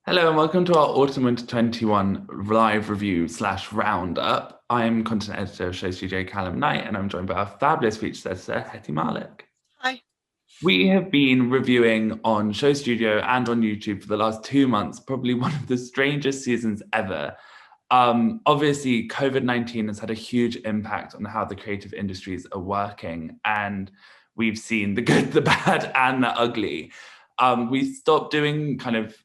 Hello and welcome to our Autumn Winter 21 live review slash roundup. I'm content editor of Show Studio Calum Knight and I'm joined by our fabulous features editor, Hetty Mahlich. Hi. We have been reviewing on Show Studio and on YouTube for the last 2 months, probably one of the strangest seasons ever. Obviously, COVID-19 has had a huge impact on how the creative industries are working, and we've seen the good, the bad, and the ugly. We stopped doing kind of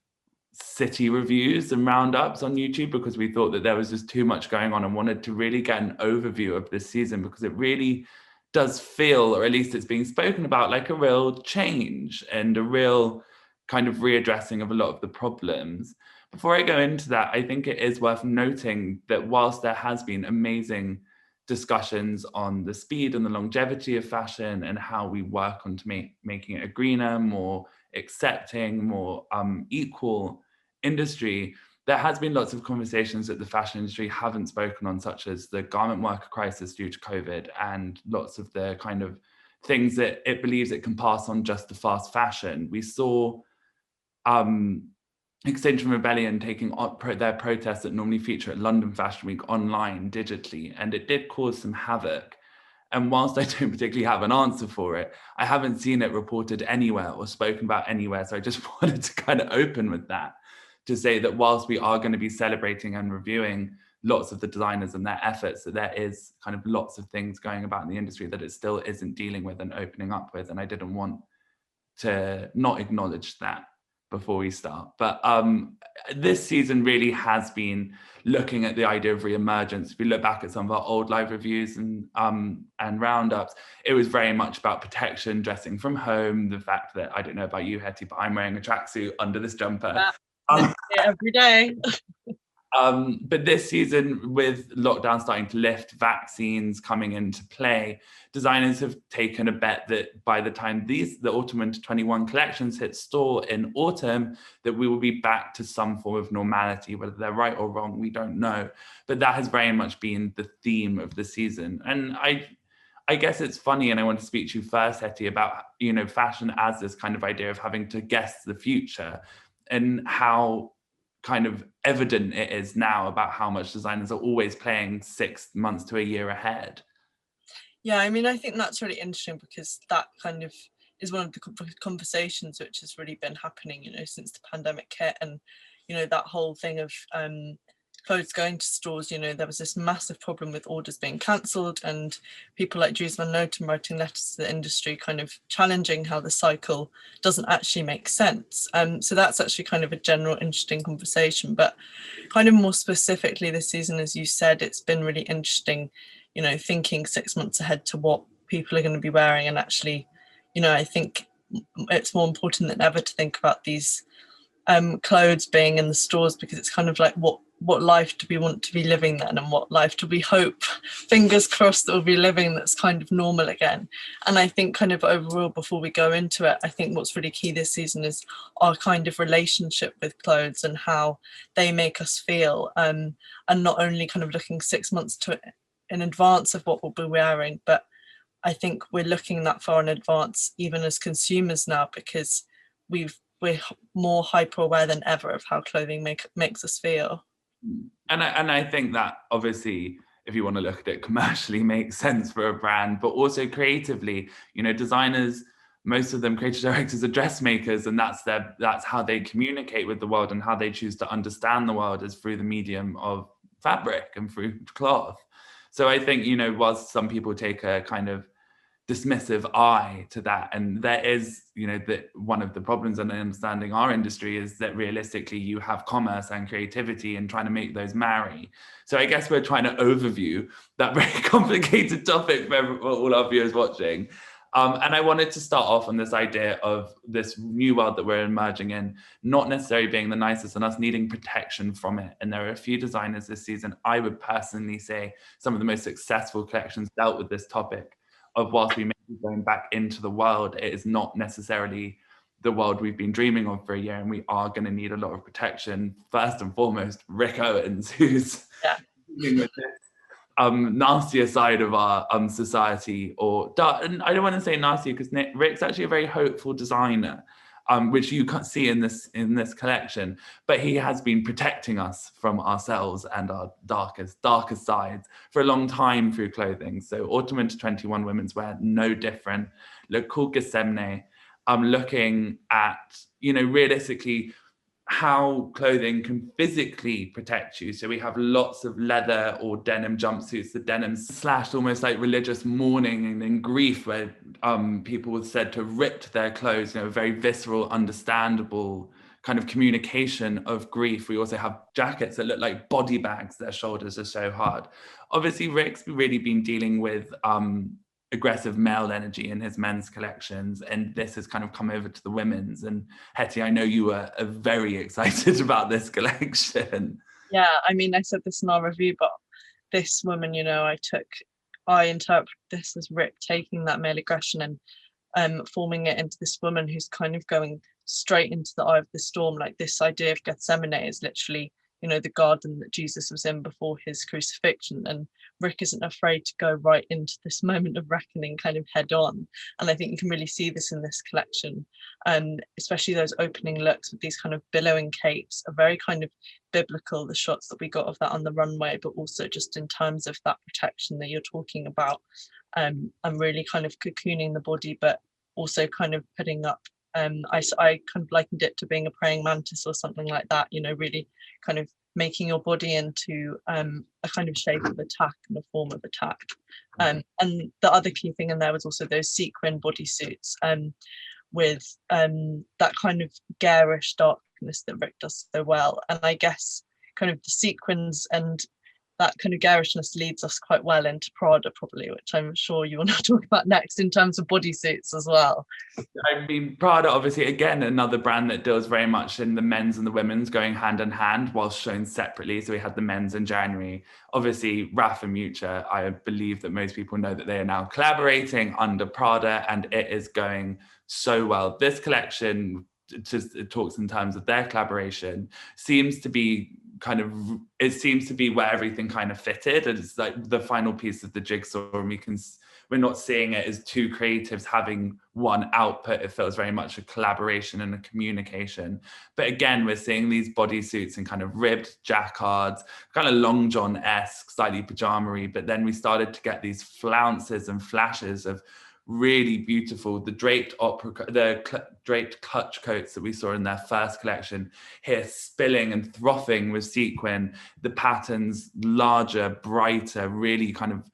city reviews and roundups on YouTube because we thought that there was just too much going on and wanted to really get an overview of this season because it really does feel, or at least it's being spoken about, like a real change and a real kind of readdressing of a lot of the problems. Before I go into that, I think it is worth noting that whilst there has been amazing discussions on the speed and the longevity of fashion and how we work on to making it a greener, more accepting, more equal industry, there has been lots of conversations that the fashion industry haven't spoken on, such as the garment worker crisis due to COVID and lots of the kind of things that it believes it can pass on just to fast fashion. We saw Extinction Rebellion taking their protests that normally feature at London Fashion Week online digitally, and it did cause some havoc. And whilst I don't particularly have an answer for it, I haven't seen it reported anywhere or spoken about anywhere. So I just wanted to kind of open with that to say that whilst we are going to be celebrating and reviewing lots of the designers and their efforts, that there is kind of lots of things going about in the industry that it still isn't dealing with and opening up with. And I didn't want to not acknowledge that before we start. But this season really has been looking at the idea of re-emergence. If we look back at some of our old live reviews and roundups, it was very much about protection, dressing from home, the fact that, I don't know about you, Hetty, but I'm wearing a tracksuit under this jumper. Every day. But this season, with lockdown starting to lift, vaccines coming into play, designers have taken a bet that by the time the Autumn Winter 21 collections hit store in autumn, that we will be back to some form of normality. Whether they're right or wrong, we don't know. But that has very much been the theme of the season. And I guess it's funny, and I want to speak to you first, Hetty, about, fashion as this kind of idea of having to guess the future and how kind of evident it is now about how much designers are always playing 6 months to a year ahead. Yeah, I mean, I think that's really interesting because that kind of is one of the conversations which has really been happening, since the pandemic hit, and, that whole thing of clothes going to stores, there was this massive problem with orders being cancelled and people like Dries van Noten writing letters to the industry kind of challenging how the cycle doesn't actually make sense. So that's actually kind of a general interesting conversation, but kind of more specifically this season, as you said, it's been really interesting, thinking 6 months ahead to what people are going to be wearing. And actually, I think it's more important than ever to think about these clothes being in the stores, because it's kind of like what life do we want to be living then, and what life do we hope, fingers crossed, that we'll be living that's kind of normal again. And I think kind of overall, before we go into it, I think what's really key this season is our kind of relationship with clothes and how they make us feel, and not only kind of looking 6 months in advance of what we'll be wearing, but I think we're looking that far in advance even as consumers now, because we're more hyper aware than ever of how clothing makes us feel. And I think that obviously, if you want to look at it commercially, makes sense for a brand, but also creatively, designers, most of them creative directors, are dressmakers, and that's how they communicate with the world and how they choose to understand the world, is through the medium of fabric and through cloth. So I think, whilst some people take a kind of dismissive eye to that, and there is, that one of the problems in understanding our industry is that realistically you have commerce and creativity and trying to make those marry. So I guess we're trying to overview that very complicated topic for all our viewers watching. And I wanted to start off on this idea of this new world that we're emerging in, not necessarily being the nicest and us needing protection from it. And there are a few designers this season, I would personally say some of the most successful collections dealt with this topic of, whilst we may be going back into the world, it is not necessarily the world we've been dreaming of for a year, and we are going to need a lot of protection. First and foremost, Rick Owens, who's dealing with this nastier side of our society, or dark. And I don't want to say nasty because Rick's actually a very hopeful designer. which you can't see in this collection, but he has been protecting us from ourselves and our darkest sides for a long time through clothing. So autumn/winter 21 women's wear, no different. Le Cool Gethsemane, looking at, you know, realistically how clothing can physically protect you. So we have lots of leather or denim jumpsuits, the denim's slashed almost like religious mourning and in grief, where people were said to rip their clothes, you know, very visceral, understandable kind of communication of grief. We also have jackets that look like body bags, their shoulders are so hard. Obviously, Rick's really been dealing with aggressive male energy in his men's collections, and this has kind of come over to the women's. And Hetty, I know you were very excited about this collection. Yeah, I mean, I said this in our review, but this woman, you know, I interpret this as Rick taking that male aggression and forming it into this woman who's kind of going straight into the eye of the storm. Like, this idea of Gethsemane is literally, you know, the garden that Jesus was in before his crucifixion, and Rick isn't afraid to go right into this moment of reckoning kind of head on. And I think you can really see this in this collection, especially those opening looks with these kind of billowing capes are very kind of biblical, the shots that we got of that on the runway, but also just in terms of that protection that you're talking about, and really kind of cocooning the body, but also kind of putting up, I kind of likened it to being a praying mantis or something like that, you know, really kind of making your body into a kind of shape of attack and a form of attack. And the other key thing in there was also those sequin bodysuits with that kind of garish darkness that Rick does so well. And I guess kind of the sequins and that kind of garishness leads us quite well into Prada, probably, which I'm sure you want to talk about next in terms of bodysuits as well. I mean, Prada, obviously, again, another brand that deals very much in the men's and the women's going hand in hand whilst shown separately. So we had the men's in January. Obviously, Raf and Mucha, I believe that most people know that they are now collaborating under Prada, and it is going so well. This collection, just it talks in terms of their collaboration, seems to be where everything kind of fitted. And it's like the final piece of the jigsaw, and we're not seeing it as two creatives having one output. It feels very much a collaboration and a communication. But again, we're seeing these bodysuits in kind of ribbed jacquards, kind of long john-esque, slightly pajama-y, but then we started to get these flounces and flashes of really beautiful, the draped draped clutch coats that we saw in their first collection here, spilling and frothing with sequin, the patterns larger, brighter, really kind of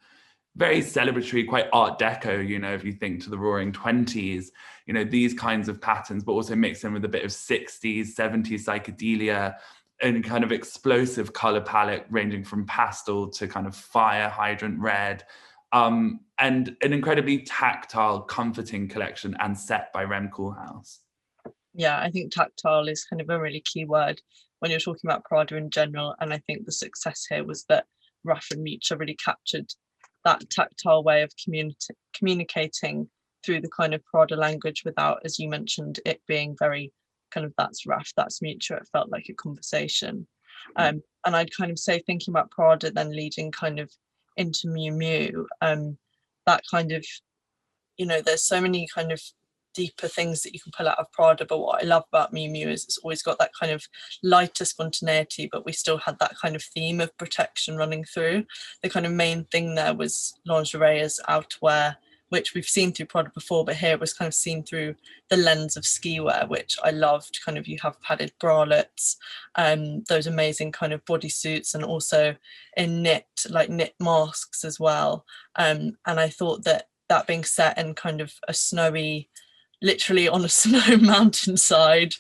very celebratory, quite art deco, you know, if you think to the roaring 20s, you know, these kinds of patterns, but also mixed in with a bit of 60s, 70s psychedelia and kind of explosive color palette ranging from pastel to kind of fire hydrant red. And an incredibly tactile, comforting collection, and set by Rem Koolhaas. Yeah, I think tactile is kind of a really key word when you're talking about Prada in general. And I think the success here was that Raf and Mucha really captured that tactile way of communicating through the kind of Prada language without, as you mentioned, it being very kind of that's Raf, that's Mucha. It felt like a conversation. And I'd kind of say, thinking about Prada then leading kind of into Miu Miu, that kind of, you know, there's so many kind of deeper things that you can pull out of Prada, but what I love about Miu Miu is it's always got that kind of lighter spontaneity, but we still had that kind of theme of protection running through. The kind of main thing there was lingerie as outerwear, which we've seen through Prada before, but here it was kind of seen through the lens of ski wear, which I loved. Kind of, you have padded bralettes, those amazing kind of bodysuits, and also in knit masks as well. And I thought that being set in kind of a snowy, literally on a snow mountainside,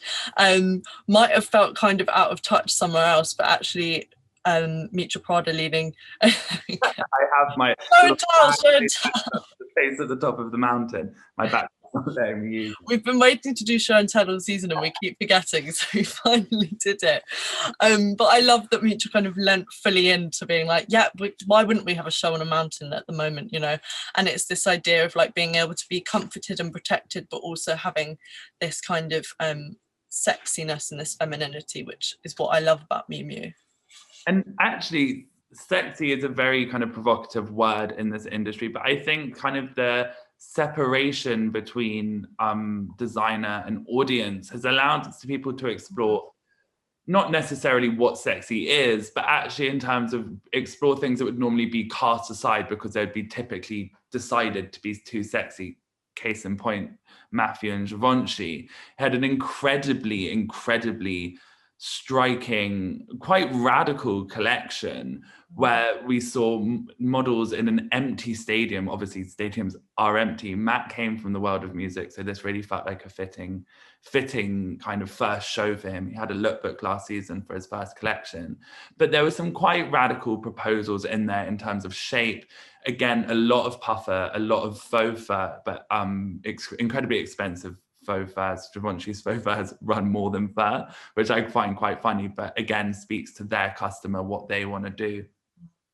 might have felt kind of out of touch somewhere else, but actually Miuccia Prada leading. I have my show and tell. The face at the top of the mountain. My back is not letting me use. We've been waiting to do show and tell all season, and we keep forgetting, so we finally did it. But I love that Miuccia kind of lent fully into being like, yeah, why wouldn't we have a show on a mountain at the moment, you know? And it's this idea of like being able to be comforted and protected, but also having this kind of sexiness and this femininity, which is what I love about Miu Miu. And actually, sexy is a very kind of provocative word in this industry, but I think kind of the separation between designer and audience has allowed people to explore not necessarily what sexy is, but actually in terms of explore things that would normally be cast aside because they'd be typically decided to be too sexy. Case in point, Matthew and Givenchy had an incredibly striking, quite radical collection where we saw models in an empty stadium. Obviously, stadiums are empty. Matt came from the world of music, so this really felt like a fitting kind of first show for him. He had a lookbook last season for his first collection, but there were some quite radical proposals in there in terms of shape. Again, a lot of puffer, a lot of faux fur, but incredibly expensive faux furs. Givenchy's faux furs run more than fur, which I find quite funny, but again, speaks to their customer, what they want to do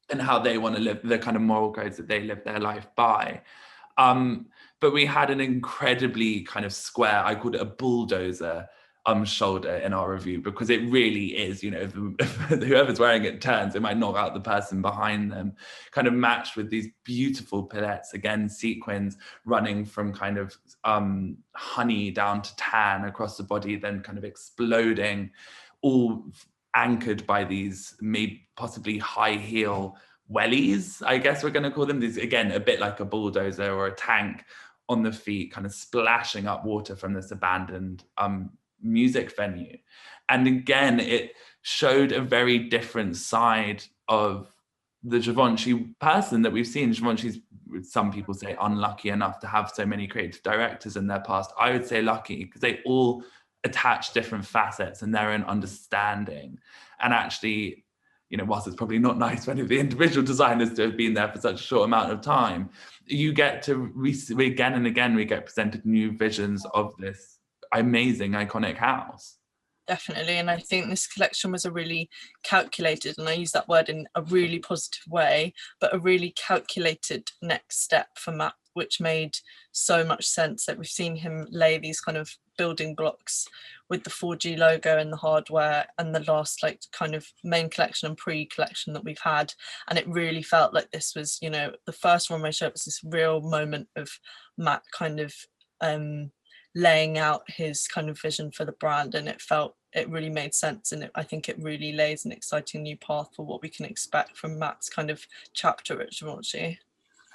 and how they want to live, the kind of moral codes that they live their life by. But we had an incredibly kind of square, I called it a bulldozer shoulder in our review, because it really is, you know, if whoever's wearing it turns, it might knock out the person behind them, kind of matched with these beautiful palettes, again, sequins running from kind of honey down to tan across the body, then kind of exploding, all anchored by these maybe possibly high heel wellies, I guess we're going to call them. These, again, a bit like a bulldozer or a tank on the feet, kind of splashing up water from this abandoned music venue. And again, it showed a very different side of the Givenchy person that we've seen. Givenchy's, some people say, unlucky enough to have so many creative directors in their past. I would say lucky, because they all attach different facets and their own understanding. And actually, you know, whilst it's probably not nice for any of the individual designers to have been there for such a short amount of time, you get to, again and again, we get presented new visions of this amazing, iconic house. Definitely. And I think this collection was a really calculated, and I use that word in a really positive way, but a really calculated next step for Matt, which made so much sense. That we've seen him lay these kind of building blocks with the 4G logo and the hardware and the last like kind of main collection and pre-collection that we've had. And it really felt like this was, you know, the first runway show was this real moment of Matt kind of laying out his kind of vision for the brand, and it really made sense, and I think it really lays an exciting new path for what we can expect from Matt's kind of chapter at Givenchy.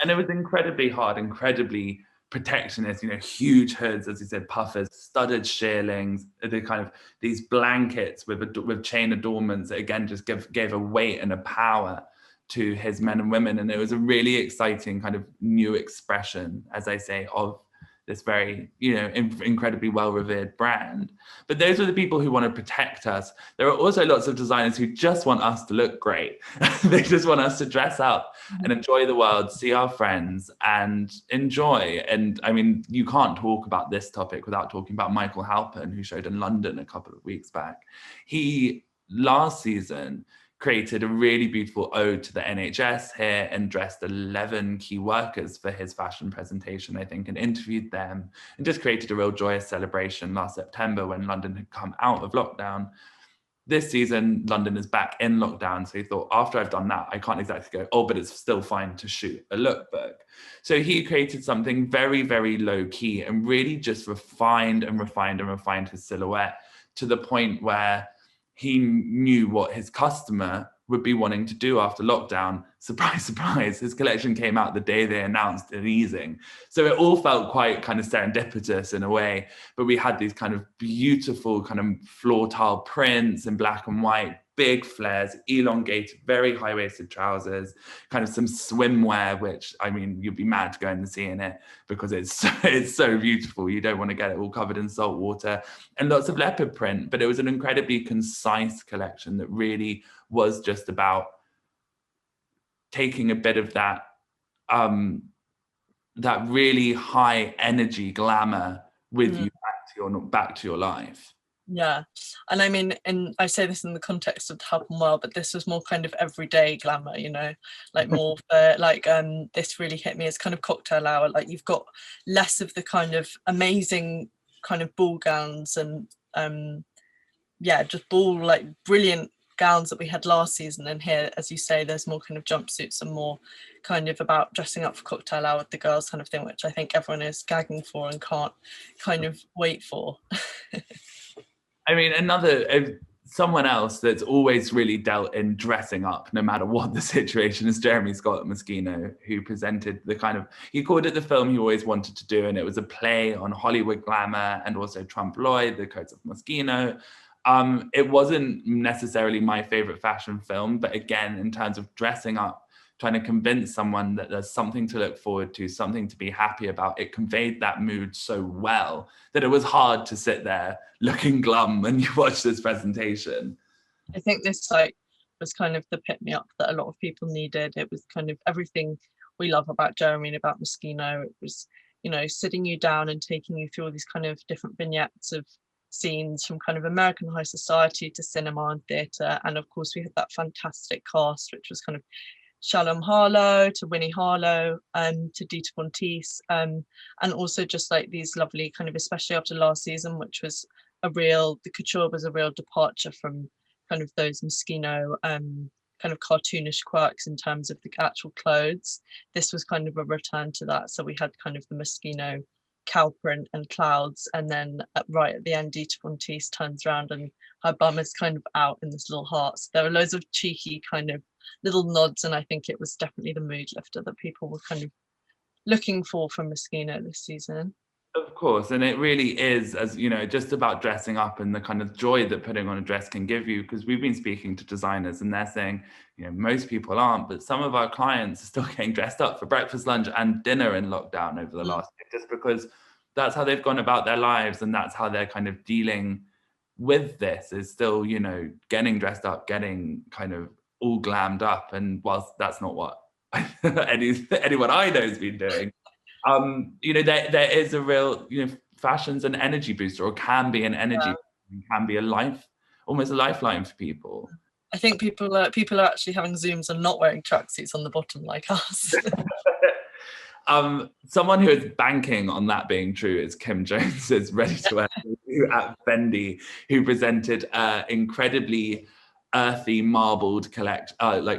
And it was incredibly hard, incredibly protectionist, you know, huge hoods, as you said, puffers, studded shearlings, the kind of these blankets with chain adornments that again just gave a weight and a power to his men and women. And it was a really exciting kind of new expression, as I say, of this very, you know, incredibly well-revered brand. But those are the people who want to protect us. There are also lots of designers who just want us to look great. They just want us to dress up and enjoy the world, see our friends and enjoy. And I mean, you can't talk about this topic without talking about Michael Halpern, who showed in London a couple of weeks back. He, last season, created a really beautiful ode to the NHS here and dressed 11 key workers for his fashion presentation, I think, and interviewed them and just created a real joyous celebration last September when London had come out of lockdown. This season, London is back in lockdown. So he thought, after I've done that, I can't exactly go, oh, but it's still fine to shoot a lookbook. So he created something very, very low key and really just refined his silhouette to the point where he knew what his customer would be wanting to do after lockdown. Surprise, surprise, his collection came out the day they announced an easing. So it all felt quite kind of serendipitous in a way, but we had these kind of beautiful kind of floor tile prints in black and white, big flares, elongated, very high-waisted trousers, kind of some swimwear, which, I mean, you'd be mad to go in and see in it because it's so beautiful. You don't want to get it all covered in salt water, and lots of leopard print. But it was an incredibly concise collection that really was just about taking a bit of that that really high energy glamour with you back to your life. Yeah, and I mean, and I say this in the context of the Halpern world, but this was more kind of everyday glamour, you know, like more for like this really hit me as kind of cocktail hour. Like you've got less of the kind of amazing kind of ball gowns and yeah, just ball like brilliant gowns that we had last season, and here, as you say, there's more kind of jumpsuits and more kind of about dressing up for cocktail hour with the girls kind of thing, which I think everyone is gagging for and can't kind of wait for. I mean, someone else that's always really dealt in dressing up, no matter what the situation, is Jeremy Scott Moschino, who presented he called it the film he always wanted to do, and it was a play on Hollywood glamour and also Trompe l'oeil, the Coats of Moschino. It wasn't necessarily my favorite fashion film, but again, in terms of dressing up, trying to convince someone that there's something to look forward to, something to be happy about, it conveyed that mood so well that it was hard to sit there looking glum when you watch this presentation. I think this was kind of the pick-me-up that a lot of people needed. It was kind of everything we love about Jeremy and about Moschino. It was, sitting you down and taking you through all these kind of different vignettes of scenes from kind of American high society to cinema and theatre. And of course, we had that fantastic cast, which was kind of Shalom Harlow to Winnie Harlow to Dita Von Teese, and also just like these lovely kind of, especially after last season, which was the couture was a real departure from kind of those Moschino kind of cartoonish quirks in terms of the actual clothes. This was kind of a return to that. So we had kind of the Moschino cow print and clouds, and then right at the end, Dita Von Teese turns around and her bum is kind of out in this little heart. So there were loads of cheeky kind of little nods, and I think it was definitely the mood lifter that people were kind of looking for from Moschino this season. Of course, and it really is, as just about dressing up and the kind of joy that putting on a dress can give you, because we've been speaking to designers and they're saying, most people aren't, but some of our clients are still getting dressed up for breakfast, lunch and dinner in lockdown over the last year, just because that's how they've gone about their lives and that's how they're kind of dealing with this, is still, getting dressed up, getting kind of all glammed up. And whilst that's not what anyone I know has been doing, there is a real, fashion's an energy booster, or can be an energy, can be almost a lifeline for people. I think people are actually having Zooms and not wearing tracksuits on the bottom like us. Someone who is banking on that being true is Kim Jones, is ready to wear at Fendi, who presented incredibly earthy marbled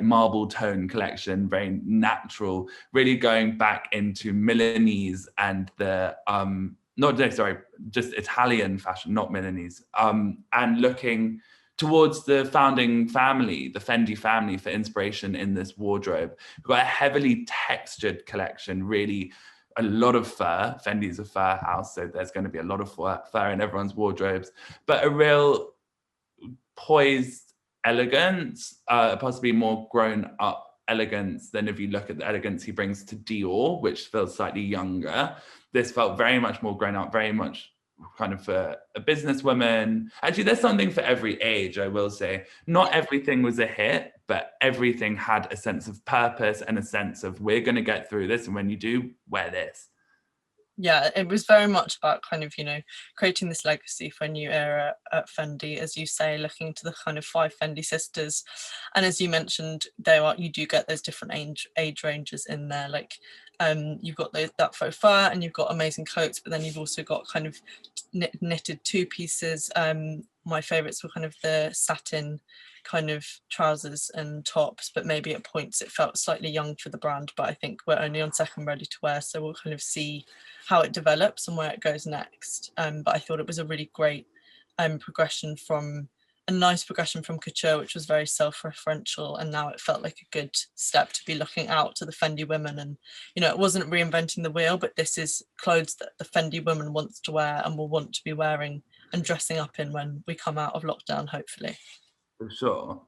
marble tone collection, very natural, really going back into Milanese and the just Italian fashion, not Milanese, and looking towards the founding family, the Fendi family, for inspiration in this wardrobe. We've got a heavily textured collection, really a lot of fur. Fendi's a fur house, so there's going to be a lot of fur in everyone's wardrobes, but a real poised elegance, possibly more grown up elegance than if you look at the elegance he brings to Dior, which feels slightly younger. This felt very much more grown up, very much kind of for a businesswoman. Actually, there's something for every age, I will say. Not everything was a hit, but everything had a sense of purpose and a sense of, we're going to get through this, and when you do, wear this. Yeah, it was very much about kind of, creating this legacy for a new era at Fendi, as you say, looking to the kind of 5 Fendi sisters. And as you mentioned, you do get those different age ranges in there. Like you've got that faux fur and you've got amazing coats, but then you've also got kind of knitted 2 pieces. My favorites were kind of the satin kind of trousers and tops, but maybe at points it felt slightly young for the brand, but I think we're only on second ready to wear, so we'll kind of see how it develops and where it goes next. But I thought it was a really great progression from couture, which was very self-referential, and now it felt like a good step to be looking out to the Fendi women. And it wasn't reinventing the wheel, but this is clothes that the Fendi woman wants to wear and will want to be wearing and dressing up in when we come out of lockdown, hopefully. For sure.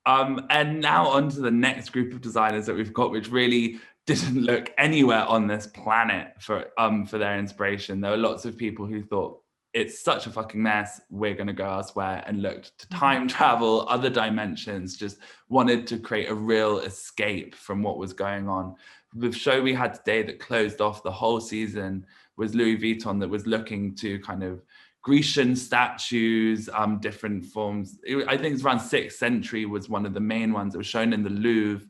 And now on to the next group of designers that we've got, which really didn't look anywhere on this planet for their inspiration. There were lots of people who thought, it's such a fucking mess, we're going to go elsewhere, and looked to time travel, other dimensions, just wanted to create a real escape from what was going on. The show we had today that closed off the whole season was Louis Vuitton, that was looking to kind of Grecian statues, different forms. I think it's around 6th century was one of the main ones that was shown in the Louvre.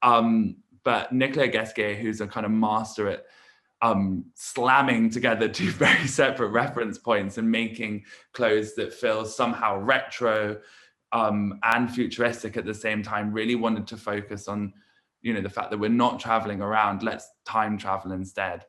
But Nicolas Guesquier, who's a kind of master at slamming together 2 very separate reference points and making clothes that feel somehow retro, and futuristic at the same time, really wanted to focus on, you know, the fact that we're not traveling around, let's time travel instead.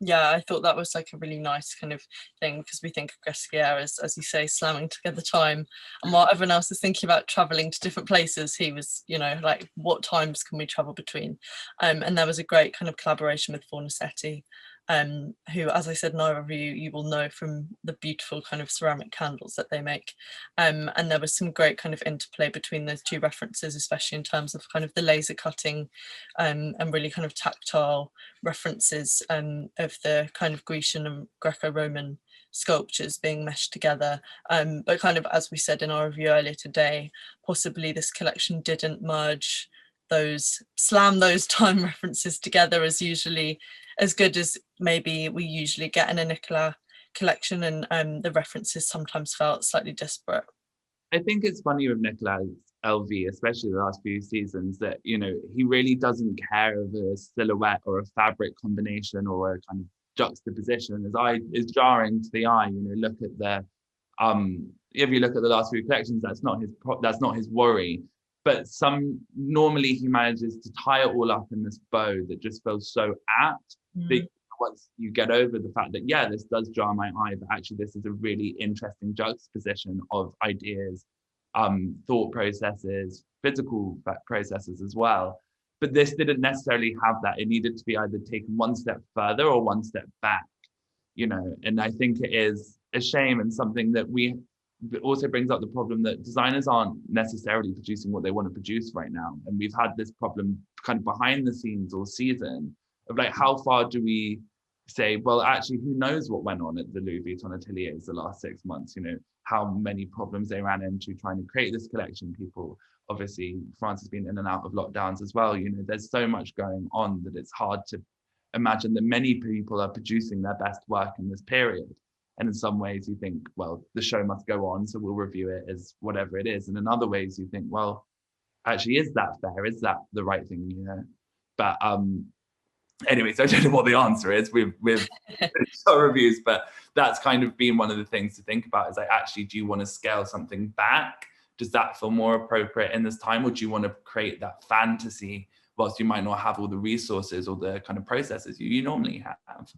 Yeah, I thought that was like a really nice kind of thing, because we think of Gressier as you say, slamming together time. And while everyone else is thinking about traveling to different places, he was, you know, like, what times can we travel between? And there was a great kind of collaboration with Fornasetti, who, as I said in our review, you will know from the beautiful kind of ceramic candles that they make. And there was some great kind of interplay between those two references, especially in terms of kind of the laser cutting, and really kind of tactile references of the kind of Grecian and Greco-Roman sculptures being meshed together. But kind of, as we said in our review earlier today, possibly this collection didn't slam those time references together as good as maybe we usually get in a Nicola collection, and the references sometimes felt slightly disparate. I think it's funny with Nicola's LV, especially the last few seasons, that, you know, he really doesn't care of a silhouette or a fabric combination or a kind of juxtaposition. His eye is jarring to the eye. You know, look at the if you look at the last few collections, that's not his worry. But normally he manages to tie it all up in this bow that just feels so apt. That once you get over the fact that, yeah, this does jar my eye, but actually this is a really interesting juxtaposition of ideas, thought processes, physical processes as well. But this didn't necessarily have that. It needed to be either taken one step further or one step back, you know. And I think it is a shame, and something that also brings up the problem that designers aren't necessarily producing what they want to produce right now. And we've had this problem kind of behind the scenes all season of, like, how far do we say, well, actually, who knows what went on at the Louis Vuitton ateliers the last 6 months? You know, how many problems they ran into trying to create this collection. People, obviously, France has been in and out of lockdowns as well. You know, there's so much going on that it's hard to imagine that many people are producing their best work in this period. And in some ways you think, well, the show must go on, so we'll review it as whatever it is. And in other ways you think, well, actually, is that fair? Is that the right thing, you know? But anyway, so I don't know what the answer is with our reviews, but that's kind of been one of the things to think about, is like, actually, do you want to scale something back? Does that feel more appropriate in this time? Or do you want to create that fantasy whilst you might not have all the resources or the kind of processes you normally have?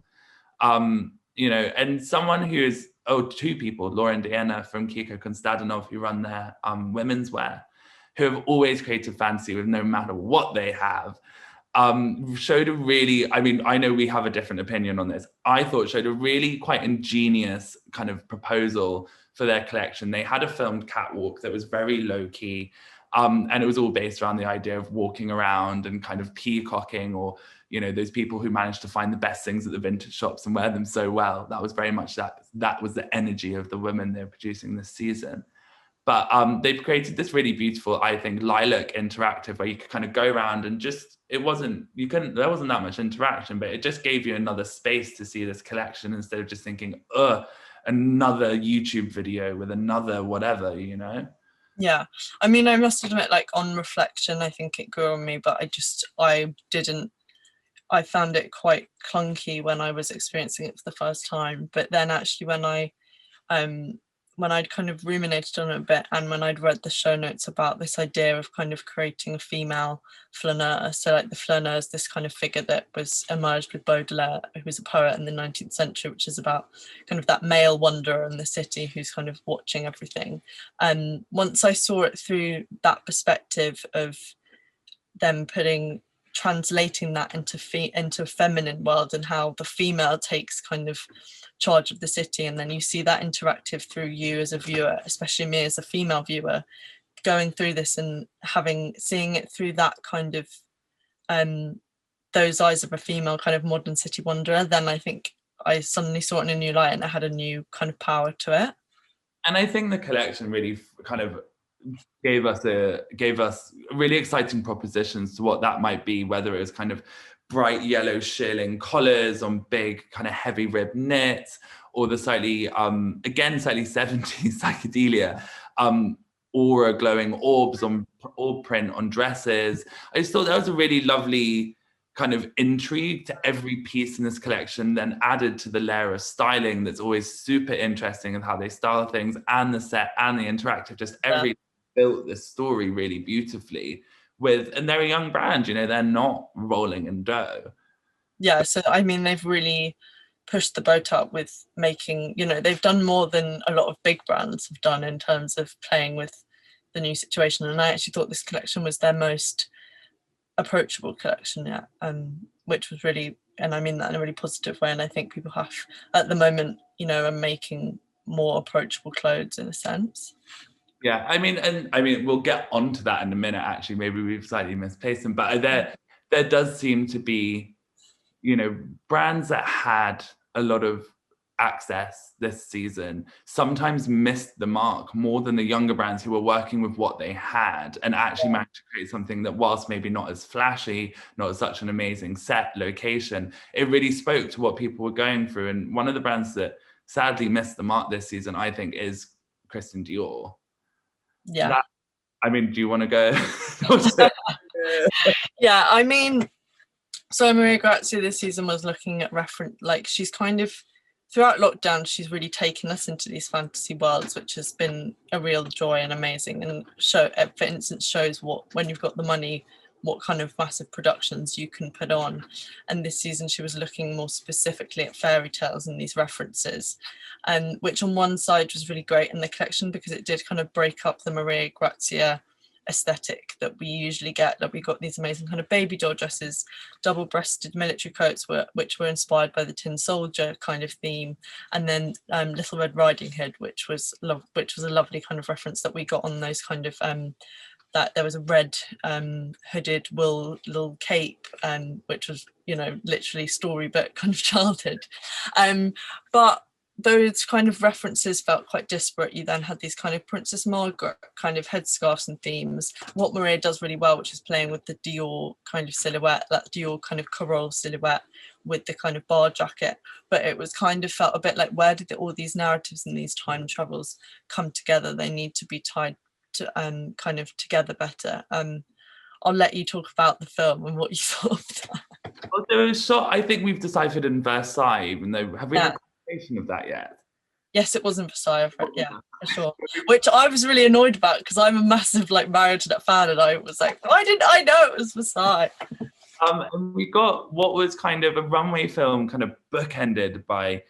You know, and someone who is, two people, Laura and Diana from Kiko Kostadinov, who run their Womenswear, who have always created fantasy with no matter what they have, showed a really, I mean, I know we have a different opinion on this. I thought showed a really quite ingenious kind of proposal for their collection. They had a filmed catwalk that was very low key. And it was all based around the idea of walking around and kind of peacocking, or, you know, those people who managed to find the best things at the vintage shops and wear them so well. That was very much that was the energy of the women they're producing this season. But they've created this really beautiful, I think, lilac interactive where you could kind of go around and just, there wasn't that much interaction, but it just gave you another space to see this collection instead of just thinking, another YouTube video with another whatever, you know? Yeah, I mean, I must admit, like, on reflection, I think it grew on me, but I found it quite clunky when I was experiencing it for the first time. But then actually when I'd kind of ruminated on it a bit, and when I'd read the show notes about this idea of kind of creating a female flaneur, so like the flaneur is this kind of figure that was emerged with Baudelaire, who was a poet in the 19th century, which is about kind of that male wanderer in the city who's kind of watching everything. And once I saw it through that perspective of them translating that into a feminine world, and how the female takes kind of charge of the city, and then you see that interactive through you as a viewer, especially me as a female viewer, going through this and seeing it through that kind of those eyes of a female kind of modern city wanderer, then I think I suddenly saw it in a new light, and it had a new kind of power to it. And I think the collection really kind of gave us really exciting propositions to what that might be, whether it was kind of bright yellow shearling collars on big kind of heavy rib knits, or the slightly 70s psychedelia, aura glowing orbs on orb print on dresses. I just thought that was a really lovely kind of intrigue to every piece in this collection, then added to the layer of styling that's always super interesting, and how they style things, and the set and the interactive, just every built this story really beautifully and they're a young brand, they're not rolling in dough. Yeah, so I mean, they've really pushed the boat up with making, they've done more than a lot of big brands have done in terms of playing with the new situation. And I actually thought this collection was their most approachable collection yet, which was really, and I mean that in a really positive way. And I think people have, at the moment, are making more approachable clothes in a sense. Yeah, I mean, we'll get onto that in a minute. Actually, maybe we've slightly misplaced them, but there does seem to be, brands that had a lot of access this season sometimes missed the mark more than the younger brands who were working with what they had and actually managed to create something that, whilst maybe not as flashy, not as such an amazing set location, it really spoke to what people were going through. And one of the brands that sadly missed the mark this season, I think, is Christian Dior. Yeah. I mean, do you want to go? Yeah, I mean, so Maria Grazia this season was looking at she's kind of, throughout lockdown, she's really taken us into these fantasy worlds, which has been a real joy and amazing. And for instance, shows when you've got the money, what kind of massive productions you can put on. And this season she was looking more specifically at fairy tales and these references, which on one side was really great in the collection because it did kind of break up the Maria Grazia aesthetic that we usually get, that we got these amazing kind of baby doll dresses, double-breasted military coats which were inspired by the tin soldier kind of theme, and then Little Red Riding Hood, which was a lovely kind of reference that we got on those kind of that there was a red hooded wool little cape, which was literally storybook kind of childhood, but those kind of references felt quite disparate. You then had these kind of Princess Margaret kind of headscarves and themes. What Maria does really well, which is playing with the Dior kind of silhouette, that Dior kind of Carole silhouette with the kind of bar jacket. But it was kind of felt a bit like, where did all these narratives and these time travels come together? They need to be tied to kind of together better. I'll let you talk about the film and what you thought of that. Well, there was shot, I think we've deciphered in Versailles, even though, have we had of that yet? Yes, it was in Versailles, yeah, for sure. Which I was really annoyed about because I'm a massive Marionette fan, and I was like, why didn't I know it was Versailles? And we got what was kind of a runway film, kind of bookended by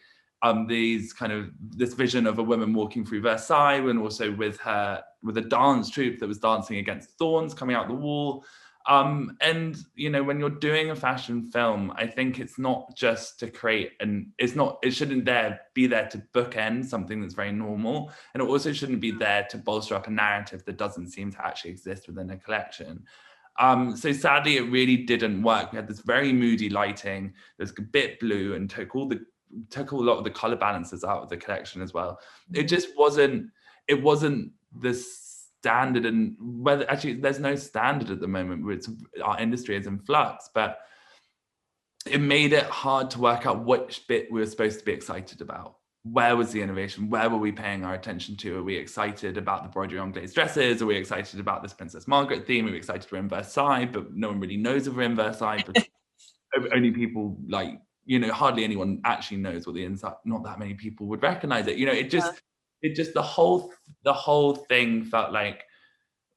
this vision of a woman walking through Versailles, and also with a dance troupe that was dancing against thorns coming out the wall. And when you're doing a fashion film, I think it's not just to create it shouldn't be there to bookend something that's very normal, and it also shouldn't be there to bolster up a narrative that doesn't seem to actually exist within a collection. So sadly, it really didn't work. We had this very moody lighting, there's a bit blue, and took a lot of the color balances out of the collection as well. It wasn't this standard, and whether actually there's no standard at the moment where our industry is in flux, but it made it hard to work out which bit we were supposed to be excited about. Where was the innovation? Where were we paying our attention to? Are we excited about the embroidery on glazed dresses? Are we excited about this Princess Margaret theme? Are we excited we're in Versailles, but no one really knows if we're in Versailles, but only people hardly anyone actually knows what the inside, not that many people would recognize it. The whole thing felt like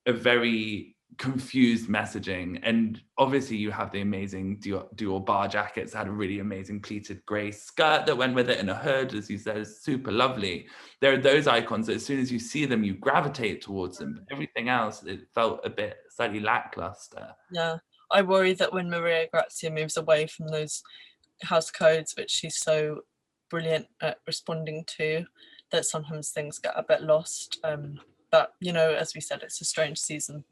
a very confused messaging. And obviously you have the amazing Dior bar jackets, had a really amazing pleated grey skirt that went with it, and a hood, as you said, is super lovely. There are those icons that as soon as you see them, you gravitate towards them. But everything else, it felt a bit slightly lackluster. Yeah, I worry that when Maria Grazia moves away from those house codes, which she's so brilliant at responding to, that sometimes things get a bit lost. But as we said, it's a strange season.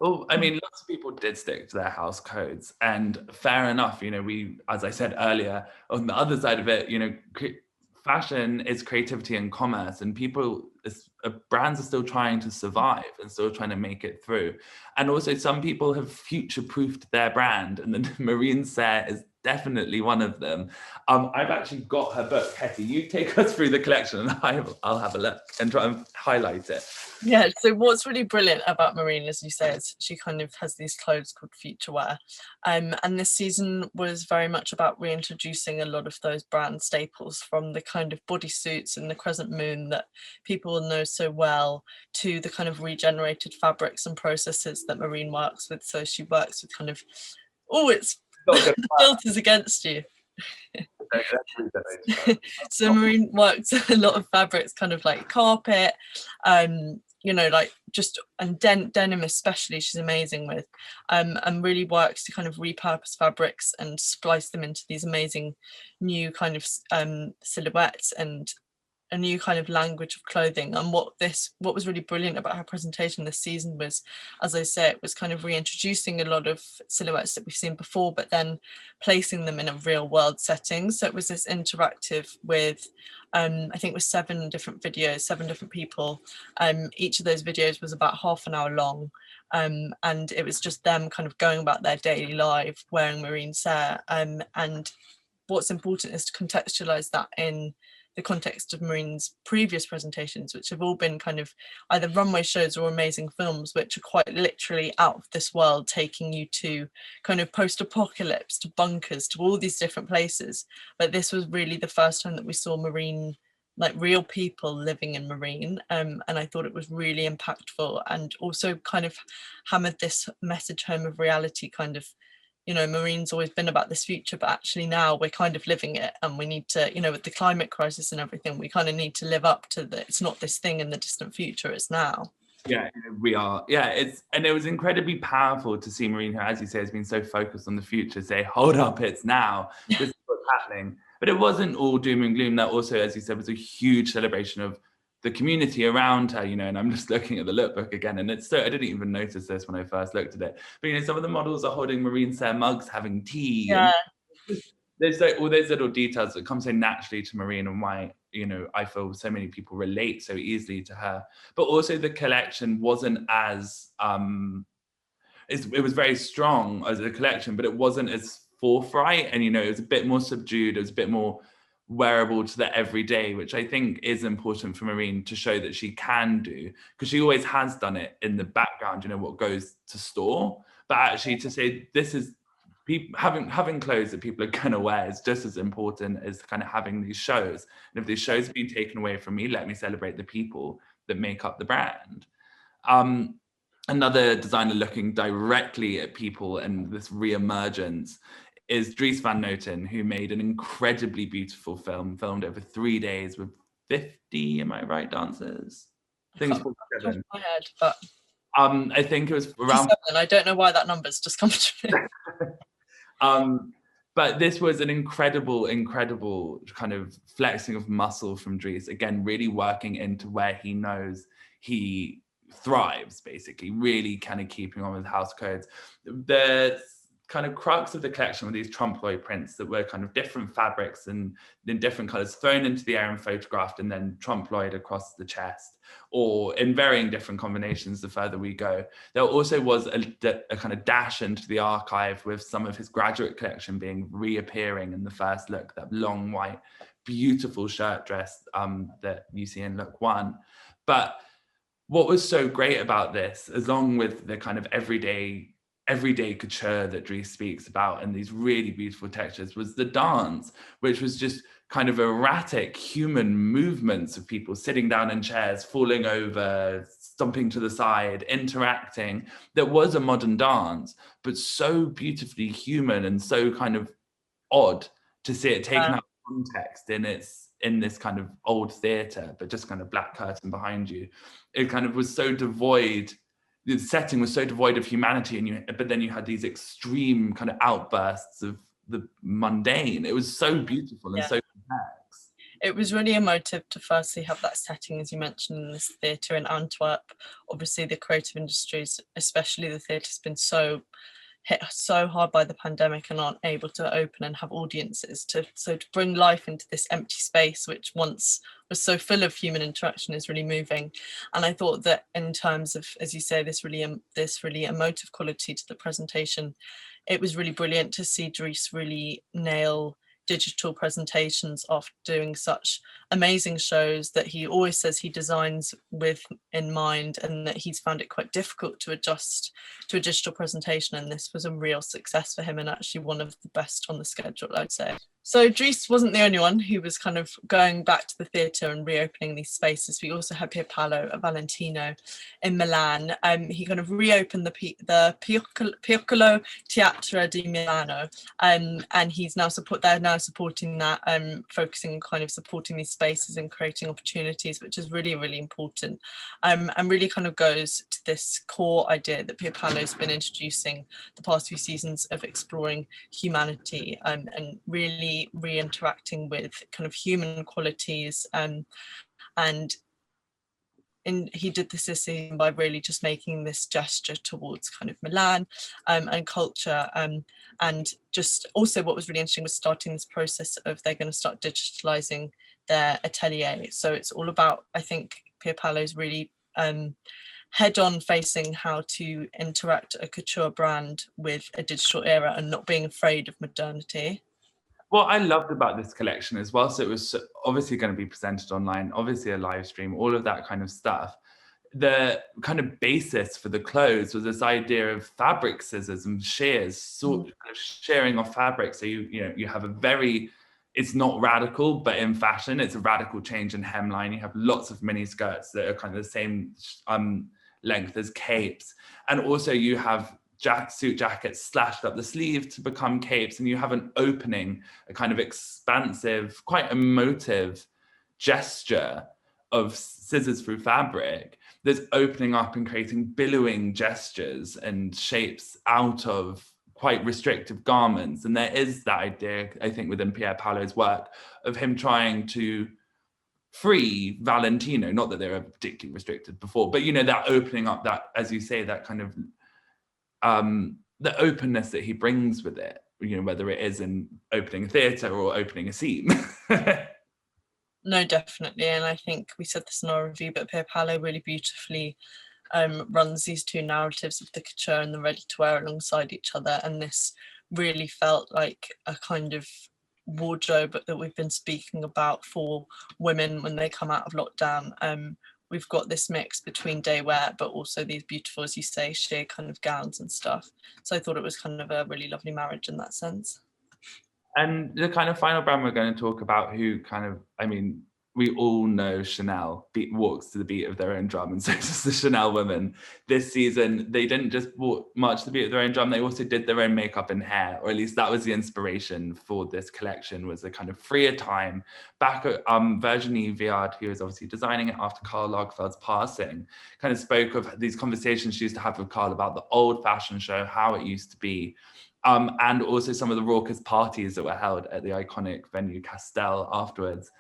Well, I mean, lots of people did stick to their house codes, and fair enough. We, as I said earlier, on the other side of it, fashion is creativity and commerce, and brands are still trying to survive and still trying to make it through. And also, some people have future-proofed their brand, and the marine set is definitely one of them. I've actually got her book. Hetty, you take us through the collection and I'll have a look and try and highlight it. Yeah, so what's really brilliant about Marine, as you say, is she kind of has these clothes called future wear. And this season was very much about reintroducing a lot of those brand staples, from the kind of bodysuits and the crescent moon that people know so well, to the kind of regenerated fabrics and processes that Marine works with. So she works with kind of, it's filters against you. So Marine works a lot of fabrics, kind of like carpet, you know, like just, and denim especially, she's amazing with, and really works to kind of repurpose fabrics and splice them into these amazing new kind of silhouettes and a new kind of language of clothing. And what was really brilliant about her presentation this season was, as I say, it was kind of reintroducing a lot of silhouettes that we've seen before, but then placing them in a real world setting. So it was this interactive with, I think it was 7 different videos, 7 different people. Each of those videos was about half an hour long. And it was just them kind of going about their daily life wearing Marine Serre. And what's important is to contextualize that in the context of Marine's previous presentations, which have all been kind of either runway shows or amazing films, which are quite literally out of this world, taking you to kind of post-apocalypse, to bunkers, to all these different places. But this was really the first time that we saw Marine, like real people living in Marine. And I thought it was really impactful, and also kind of hammered this message home of reality, kind of, you know, Marine's always been about this future, but actually now we're kind of living it, and we need to, you know, with the climate crisis and everything, we kind of need to live up to that. It's not this thing in the distant future, it's now. Yeah, we are. Yeah, it was incredibly powerful to see Marine, who, as you say, has been so focused on the future, say, hold up, it's now. This is what's happening. But it wasn't all doom and gloom. That also, as you said, was a huge celebration of the community around her, you know, and I'm just looking at the lookbook again, and it's so, I didn't even notice this when I first looked at it, but, you know, some of the models are holding Marine Serre mugs, having tea. Yeah. There's like all those little details that come so naturally to Marine, and why, you know, I feel so many people relate so easily to her. But also the collection wasn't as, it was very strong as a collection, but it wasn't as forthright, and, you know, it was a bit more subdued, it was a bit more wearable to the everyday, which I think is important for Marine to show that she can do, because she always has done it in the background, you know, what goes to store, but actually to say this is people having clothes that people are gonna wear is just as important as kind of having these shows. And if these shows have been taken away from me, let me celebrate the people that make up the brand. Another designer looking directly at people and this re-emergence is Dries Van Noten, who made an incredibly beautiful film, filmed over 3 days with 50, am I right, dancers? I think it's 47. My head, but I think it was around 47. I don't know why that number's just come to me. But this was an incredible kind of flexing of muscle from Dries, again, really working into where he knows he thrives, basically, really kind of keeping on with house codes. The kind of crux of the collection were these trompe-l'oeil prints that were kind of different fabrics and in different colors thrown into the air and photographed, and then trompe-l'oeiled across the chest, or in varying different combinations the further we go. There also was a kind of dash into the archive with some of his graduate collection being reappearing in the first look, that long white beautiful shirt dress that you see in look 1. But what was so great about this, along with the kind of everyday couture that Dries speaks about and these really beautiful textures, was the dance, which was just kind of erratic human movements of people sitting down in chairs, falling over, stomping to the side, interacting. That was a modern dance, but so beautifully human and so kind of odd to see it taken out of context in this kind of old theatre, but just kind of black curtain behind you. It kind of was so devoid, the setting was so devoid of humanity, but then you had these extreme kind of outbursts of the mundane. It was so beautiful and so complex. It was really emotive to firstly have that setting, as you mentioned, in this theatre in Antwerp. Obviously the creative industries, especially the theatre, has been hit so hard by the pandemic and aren't able to open and have audiences, to bring life into this empty space, which once was so full of human interaction, is really moving. And I thought that in terms of, as you say, this really emotive quality to the presentation, it was really brilliant to see Dries really nail digital presentations after doing such amazing shows that he always says he designs with in mind, and that he's found it quite difficult to adjust to a digital presentation, and this was a real success for him and actually one of the best on the schedule, I'd say. So Dries wasn't the only one who was kind of going back to the theatre and reopening these spaces. We also had Pier Paolo at Valentino in Milan. He kind of reopened the Piccolo Teatro di Milano, and he's now they're now supporting that, focusing on kind of supporting these spaces and creating opportunities, which is really, really important, and really kind of goes to this core idea that Pier Paolo's been introducing the past few seasons of exploring humanity, and really re-interacting with kind of human qualities, and he did this season by really just making this gesture towards kind of Milan, and culture, and just also what was really interesting was starting this process of they're going to start digitalizing their atelier. So it's all about, I think Pier Paolo's really head-on facing how to interact a couture brand with a digital era and not being afraid of modernity. What I loved about this collection is, whilst it was obviously going to be presented online, obviously a live stream, all of that kind of stuff, the kind of basis for the clothes was this idea of fabric scissors and shears, sort of shearing off fabric. So you have a very, it's not radical, but in fashion, it's a radical change in hemline. You have lots of mini skirts that are kind of the same length as capes, and also you have suit jackets slashed up the sleeve to become capes, and you have an opening, a kind of expansive, quite emotive gesture of scissors through fabric that's opening up and creating billowing gestures and shapes out of quite restrictive garments. And there is that idea, I think, within Pier Paolo's work of him trying to free Valentino, not that they were particularly restricted before, but that opening up, that, as you say, that kind of the openness that he brings with it, whether it is in opening a theatre or opening a seam. No, definitely. And I think we said this in our review, but Pier Paolo really beautifully runs these two narratives of the couture and the ready-to-wear alongside each other. And this really felt like a kind of wardrobe that we've been speaking about for women when they come out of lockdown. We've got this mix between day wear, but also these beautiful, as you say, sheer kind of gowns and stuff. So I thought it was kind of a really lovely marriage in that sense. And the kind of final brand we're going to talk about, who kind of, we all know Chanel walks to the beat of their own drum, and so does the Chanel women. This season, they didn't just march to the beat of their own drum, they also did their own makeup and hair, or at least that was the inspiration for this collection, was a kind of freer time. Back at Virginie Viard, who was obviously designing it after Karl Lagerfeld's passing, kind of spoke of these conversations she used to have with Karl about the old fashion show, how it used to be, and also some of the raucous parties that were held at the iconic venue Castel afterwards.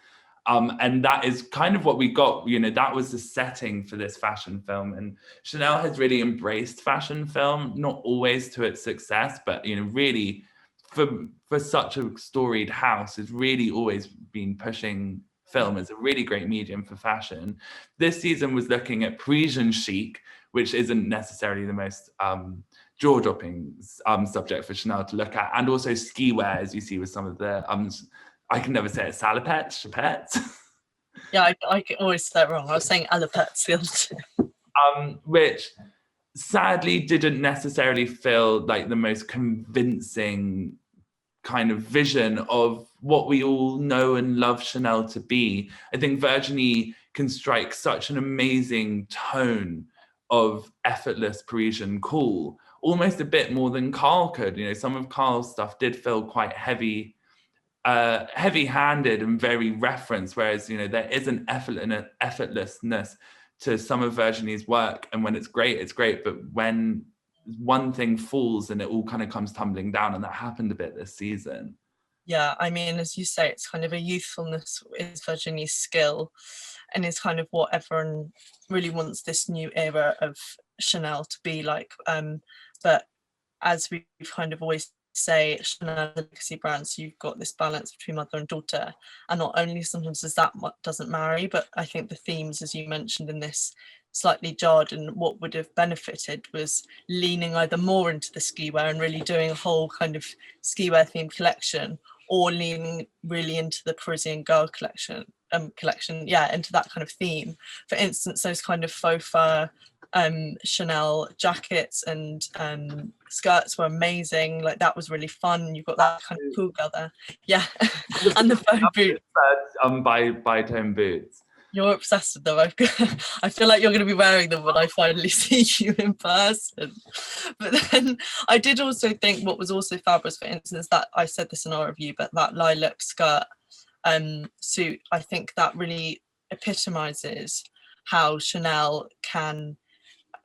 And that is kind of what we got, that was the setting for this fashion film. And Chanel has really embraced fashion film, not always to its success, but, really for such a storied house, has really always been pushing film as a really great medium for fashion. This season was looking at Parisian chic, which isn't necessarily the most jaw-dropping subject for Chanel to look at, and also ski wear, as you see with some of the I can never say it, salopettes, chapettes. Yeah, I always say it wrong. I was saying alopettes the other day. Which sadly didn't necessarily feel like the most convincing kind of vision of what we all know and love Chanel to be. I think Virginie can strike such an amazing tone of effortless Parisian cool, almost a bit more than Karl could. Some of Karl's stuff did feel quite heavy-handed and very referenced, whereas there is an effortlessness to some of Virginie's work, and when it's great, but when one thing falls and it all kind of comes tumbling down, and that happened a bit this season. Yeah, as you say, it's kind of a youthfulness is Virginie's skill, and is kind of what everyone really wants this new era of Chanel to be like. But as we've kind of always say, Chanel is a legacy brand, so you've got this balance between mother and daughter, and not only sometimes does that doesn't marry, but I think the themes, as you mentioned in this slightly jarred, and what would have benefited was leaning either more into the ski wear and really doing a whole kind of ski wear themed collection, or leaning really into the Parisian girl collection, into that kind of theme. For instance, those kind of faux fur Chanel jackets and skirts were amazing. Like, that was really fun. You've got that kind of cool girl there. Yeah. And the faux boots. By-tone boots. You're obsessed with them. I feel like you're going to be wearing them when I finally see you in person. But then I did also think what was also fabulous, for instance, that I said this in our review, but that lilac skirt suit, I think that really epitomizes how Chanel can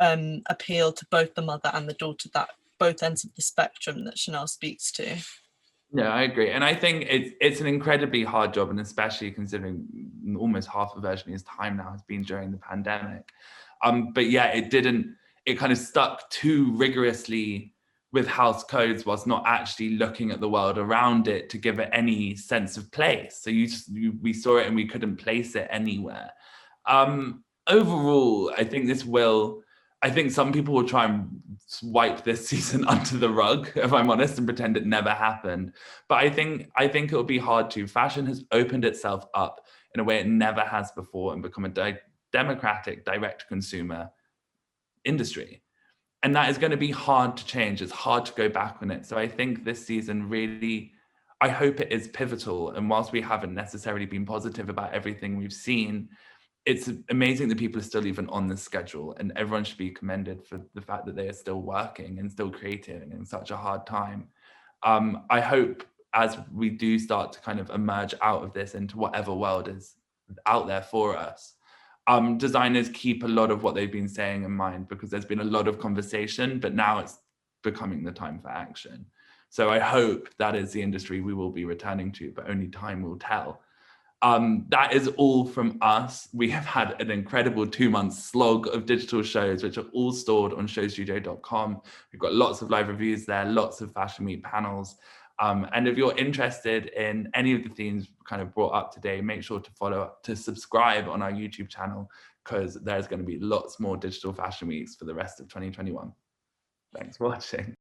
appeal to both the mother and the daughter, that both ends of the spectrum that Chanel speaks to. Yeah, I agree. And I think it's an incredibly hard job, and especially considering almost half of Virginie's time now has been during the pandemic. But yeah, it kind of stuck too rigorously with house codes whilst not actually looking at the world around it to give it any sense of place. So we saw it and we couldn't place it anywhere. Overall, I think some people will try and wipe this season under the rug, if I'm honest, and pretend it never happened. But I think it'll be hard to. Fashion has opened itself up in a way it never has before and become a democratic, direct consumer industry. And that is going to be hard to change. It's hard to go back on it. So I think this season really, I hope it is pivotal. And whilst we haven't necessarily been positive about everything we've seen, it's amazing that people are still even on the schedule, and everyone should be commended for the fact that they are still working and still creating in such a hard time. I hope as we do start to kind of emerge out of this into whatever world is out there for us, designers keep a lot of what they've been saying in mind, because there's been a lot of conversation, but now it's becoming the time for action. So I hope that is the industry we will be returning to, but only time will tell. That is all from us. We have had an incredible 2-month slog of digital shows, which are all stored on showstudio.com. We've got lots of live reviews there, lots of Fashion Week panels. And if you're interested in any of the themes kind of brought up today, make sure to subscribe on our YouTube channel, because there's going to be lots more digital fashion weeks for the rest of 2021. Thanks for watching.